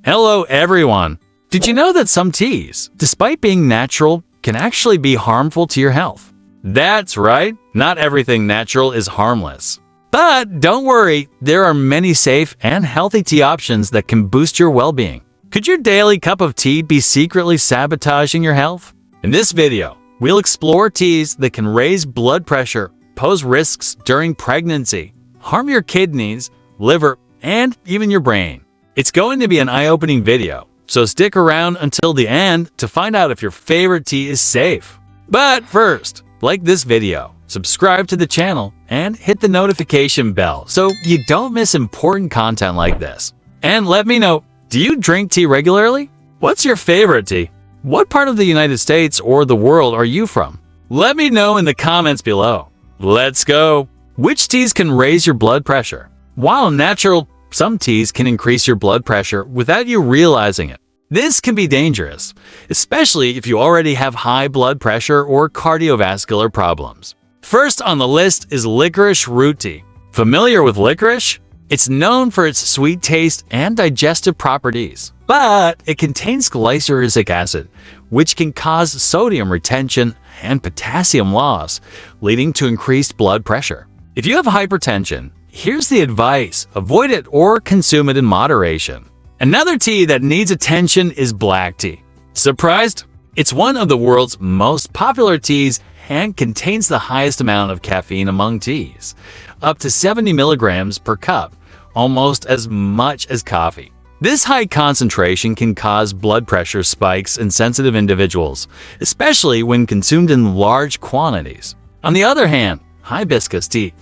Hello everyone! Did you know that some teas, despite being natural, can actually be harmful to your health? That's right, not everything natural is harmless. But don't worry, there are many safe and healthy tea options that can boost your well-being. Could your daily cup of tea be secretly sabotaging your health? In this video, we'll explore teas that can raise blood pressure, pose risks during pregnancy, harm your kidneys, liver, and even your brain. It's going to be an eye-opening video, so stick around until the end to find out if your favorite tea is safe. But first, like this video, subscribe to the channel, and hit the notification bell so you don't miss important content like this. And let me know, do you drink tea regularly? What's your favorite tea? What part of the United States or the world are you from? Let me know in the comments below. Let's go! Which teas can raise your blood pressure? While natural, some teas can increase your blood pressure without you realizing it. This can be dangerous, especially if you already have high blood pressure or cardiovascular problems. First on the list is licorice root tea. Familiar with licorice? It's known for its sweet taste and digestive properties, but it contains glyceric acid, which can cause sodium retention and potassium loss, leading to increased blood pressure. If you have hypertension, here's the advice: avoid it or consume it in moderation. Another tea that needs attention is black tea. Surprised? It's one of the world's most popular teas and contains the highest amount of caffeine among teas, up to 70 milligrams per cup, almost as much as coffee. This high concentration can cause blood pressure spikes in sensitive individuals, especially when consumed in large quantities. On the other hand, hibiscus tea,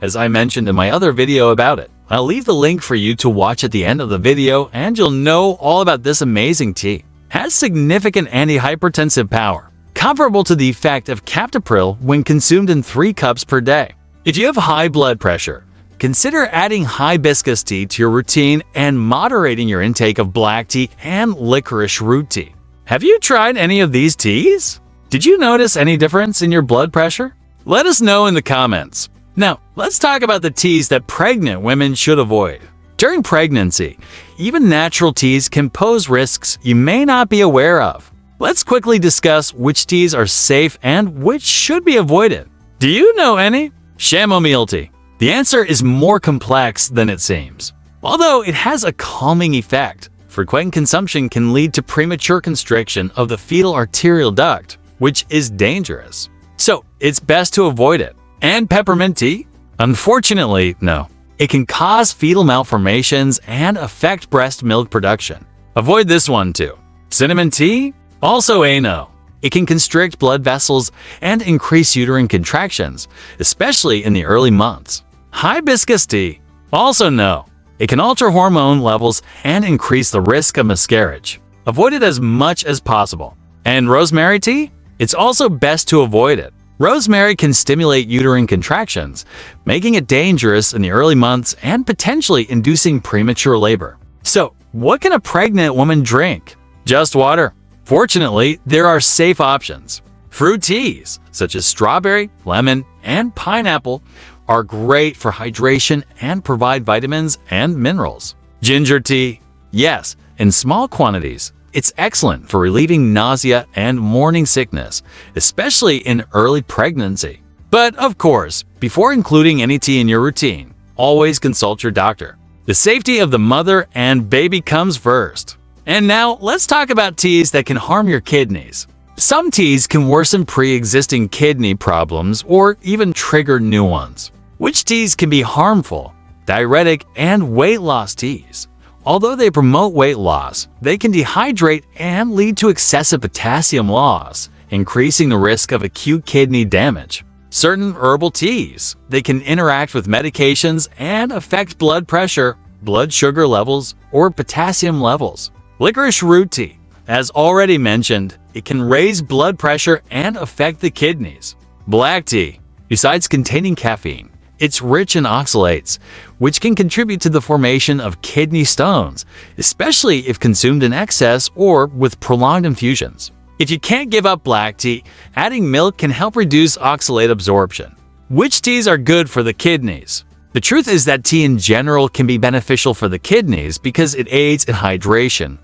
as I mentioned in my other video about it. I'll leave the link for you to watch at the end of the video and you'll know all about this amazing tea. Has significant antihypertensive power, comparable to the effect of captopril when consumed in 3 cups per day. If you have high blood pressure, consider adding hibiscus tea to your routine and moderating your intake of black tea and licorice root tea. Have you tried any of these teas? Did you notice any difference in your blood pressure? Let us know in the comments. Now, let's talk about the teas that pregnant women should avoid. During pregnancy, even natural teas can pose risks you may not be aware of. Let's quickly discuss which teas are safe and which should be avoided. Do you know any? Chamomile tea. The answer is more complex than it seems. Although it has a calming effect, frequent consumption can lead to premature constriction of the fetal arterial duct, which is dangerous. So, it's best to avoid it. And peppermint tea? Unfortunately, no. It can cause fetal malformations and affect breast milk production. Avoid this one too. Cinnamon tea? Also a no. It can constrict blood vessels and increase uterine contractions, especially in the early months. Hibiscus tea? Also no. It can alter hormone levels and increase the risk of miscarriage. Avoid it as much as possible. And rosemary tea? It's also best to avoid it. Rosemary can stimulate uterine contractions, making it dangerous in the early months and potentially inducing premature labor. So, what can a pregnant woman drink? Just water. Fortunately, there are safe options. Fruit teas, such as strawberry, lemon, and pineapple, are great for hydration and provide vitamins and minerals. Ginger tea? Yes, in small quantities. It's excellent for relieving nausea and morning sickness, especially in early pregnancy. But of course, before including any tea in your routine, always consult your doctor. The safety of the mother and baby comes first. And now, let's talk about teas that can harm your kidneys. Some teas can worsen pre-existing kidney problems or even trigger new ones. Which teas can be harmful? Diuretic and weight loss teas. Although they promote weight loss, they can dehydrate and lead to excessive potassium loss, increasing the risk of acute kidney damage. Certain herbal teas, they can interact with medications and affect blood pressure, blood sugar levels, or potassium levels. Licorice root tea. As already mentioned, it can raise blood pressure and affect the kidneys. Black tea. Besides containing caffeine, it's rich in oxalates, which can contribute to the formation of kidney stones, especially if consumed in excess or with prolonged infusions. If you can't give up black tea, adding milk can help reduce oxalate absorption. Which teas are good for the kidneys? The truth is that tea in general can be beneficial for the kidneys because it aids in hydration,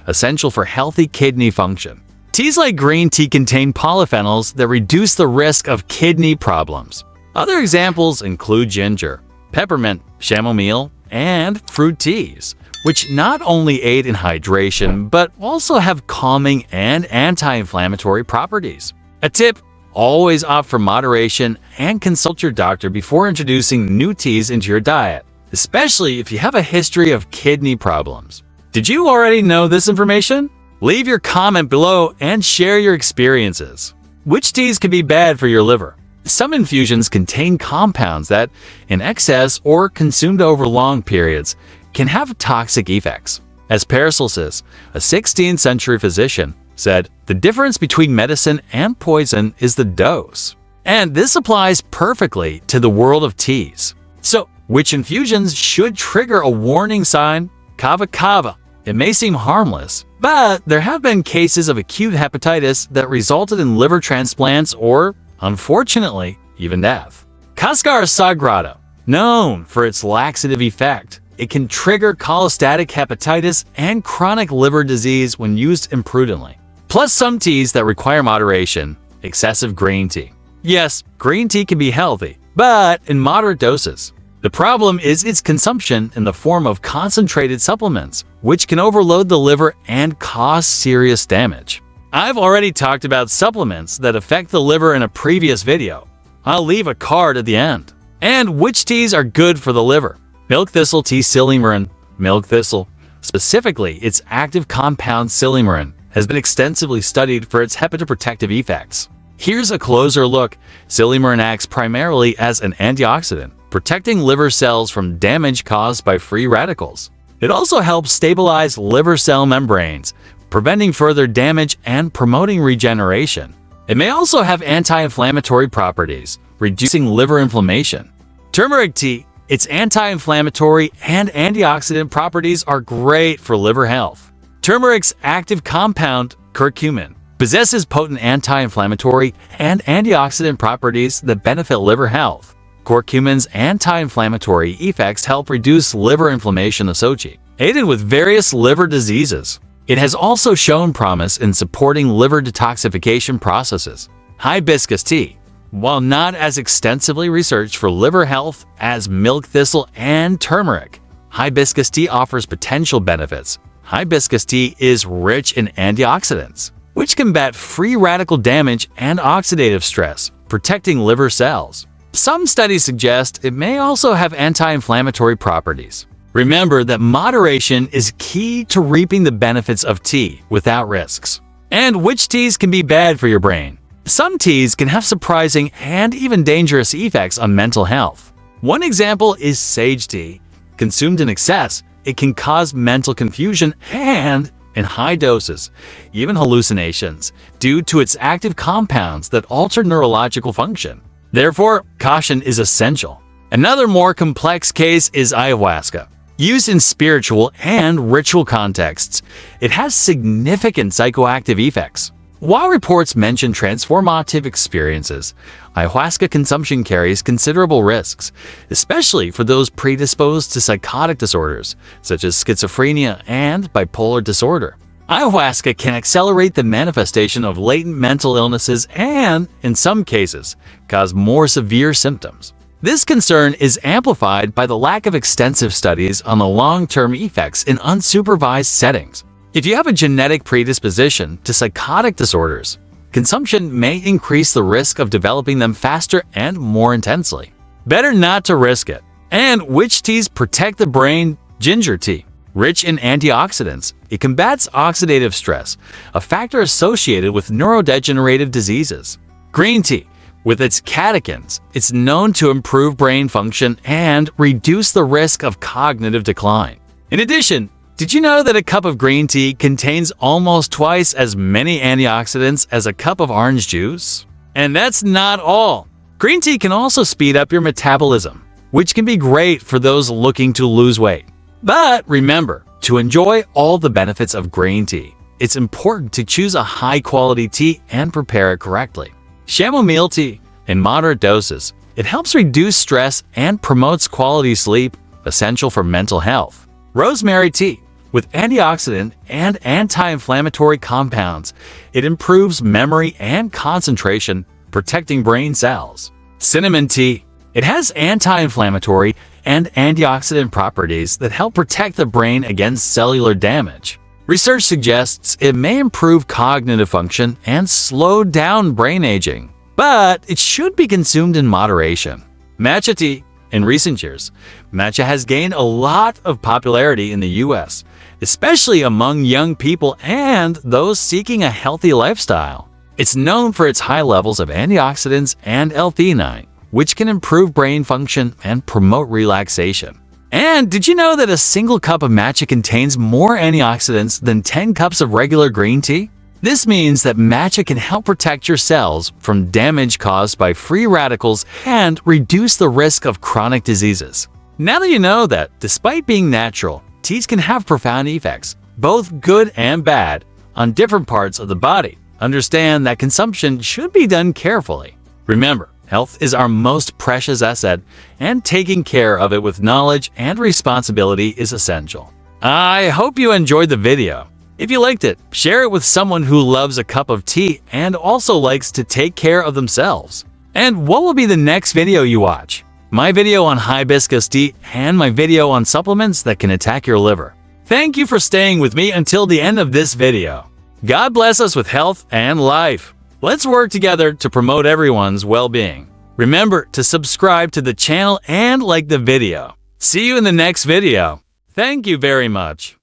essential for healthy kidney function. Teas like green tea contain polyphenols that reduce the risk of kidney problems. Other examples include ginger, peppermint, chamomile, and fruit teas, which not only aid in hydration but also have calming and anti-inflammatory properties. A tip: always opt for moderation and consult your doctor before introducing new teas into your diet, especially if you have a history of kidney problems. Did you already know this information? Leave your comment below and share your experiences. Which teas can be bad for your liver? Some infusions contain compounds that, in excess or consumed over long periods, can have toxic effects. As Paracelsus, a 16th century physician, said, "The difference between medicine and poison is the dose." And this applies perfectly to the world of teas. So, which infusions should trigger a warning sign? Kava kava. It may seem harmless, but there have been cases of acute hepatitis that resulted in liver transplants or, unfortunately, even death. Cascara sagrada, known for its laxative effect, it can trigger cholestatic hepatitis and chronic liver disease when used imprudently. Plus some teas that require moderation, excessive green tea. Yes, green tea can be healthy, but in moderate doses. The problem is its consumption in the form of concentrated supplements, which can overload the liver and cause serious damage. I've already talked about supplements that affect the liver in a previous video. I'll leave a card at the end. And which teas are good for the liver? Milk thistle tea silymarin. Milk thistle, specifically its active compound silymarin, has been extensively studied for its hepatoprotective effects. Here's a closer look. Silymarin acts primarily as an antioxidant, protecting liver cells from damage caused by free radicals. It also helps stabilize liver cell membranes, preventing further damage and promoting regeneration. It may also have anti-inflammatory properties, reducing liver inflammation. Turmeric tea, its anti-inflammatory and antioxidant properties are great for liver health. Turmeric's active compound, curcumin, possesses potent anti-inflammatory and antioxidant properties that benefit liver health. Curcumin's anti-inflammatory effects help reduce liver inflammation associated with various liver diseases. It has also shown promise in supporting liver detoxification processes. Hibiscus tea, while not as extensively researched for liver health as milk thistle and turmeric, hibiscus tea offers potential benefits. Hibiscus tea is rich in antioxidants, which combat free radical damage and oxidative stress, protecting liver cells. Some studies suggest it may also have anti-inflammatory properties. Remember that moderation is key to reaping the benefits of tea without risks. And which teas can be bad for your brain? Some teas can have surprising and even dangerous effects on mental health. One example is sage tea. Consumed in excess, it can cause mental confusion and, in high doses, even hallucinations due to its active compounds that alter neurological function. Therefore, caution is essential. Another more complex case is ayahuasca. Used in spiritual and ritual contexts, it has significant psychoactive effects. While reports mention transformative experiences, ayahuasca consumption carries considerable risks, especially for those predisposed to psychotic disorders, such as schizophrenia and bipolar disorder. Ayahuasca can accelerate the manifestation of latent mental illnesses and, in some cases, cause more severe symptoms. This concern is amplified by the lack of extensive studies on the long-term effects in unsupervised settings. If you have a genetic predisposition to psychotic disorders, consumption may increase the risk of developing them faster and more intensely. Better not to risk it. And which teas protect the brain? Ginger tea. Rich in antioxidants, it combats oxidative stress, a factor associated with neurodegenerative diseases. Green tea, with its catechins, it's known to improve brain function and reduce the risk of cognitive decline. In addition, did you know that a cup of green tea contains almost twice as many antioxidants as a cup of orange juice? And that's not all. Green tea can also speed up your metabolism, which can be great for those looking to lose weight. But remember, to enjoy all the benefits of green tea, it's important to choose a high-quality tea and prepare it correctly. Chamomile tea, in moderate doses, It helps reduce stress and promotes quality sleep, essential for mental health. Rosemary tea. With antioxidant and anti-inflammatory compounds, it improves memory and concentration, protecting brain cells. Cinnamon tea. It has anti-inflammatory and antioxidant properties that help protect the brain against cellular damage. Research suggests it may improve cognitive function and slow down brain aging, but it should be consumed in moderation. Matcha tea. In recent years, matcha has gained a lot of popularity in the US, especially among young people and those seeking a healthy lifestyle. It's known for its high levels of antioxidants and L-theanine, which can improve brain function and promote relaxation. And did you know that a single cup of matcha contains more antioxidants than 10 cups of regular green tea? This means that matcha can help protect your cells from damage caused by free radicals and reduce the risk of chronic diseases. Now that you know that, despite being natural, teas can have profound effects, both good and bad, on different parts of the body, understand that consumption should be done carefully. Remember, health is our most precious asset, and taking care of it with knowledge and responsibility is essential. I hope you enjoyed the video. If you liked it, share it with someone who loves a cup of tea and also likes to take care of themselves. And what will be the next video you watch? My video on hibiscus tea and my video on supplements that can attack your liver. Thank you for staying with me until the end of this video. God bless us with health and life. Let's work together to promote everyone's well-being. Remember to subscribe to the channel and like the video. See you in the next video. Thank you very much.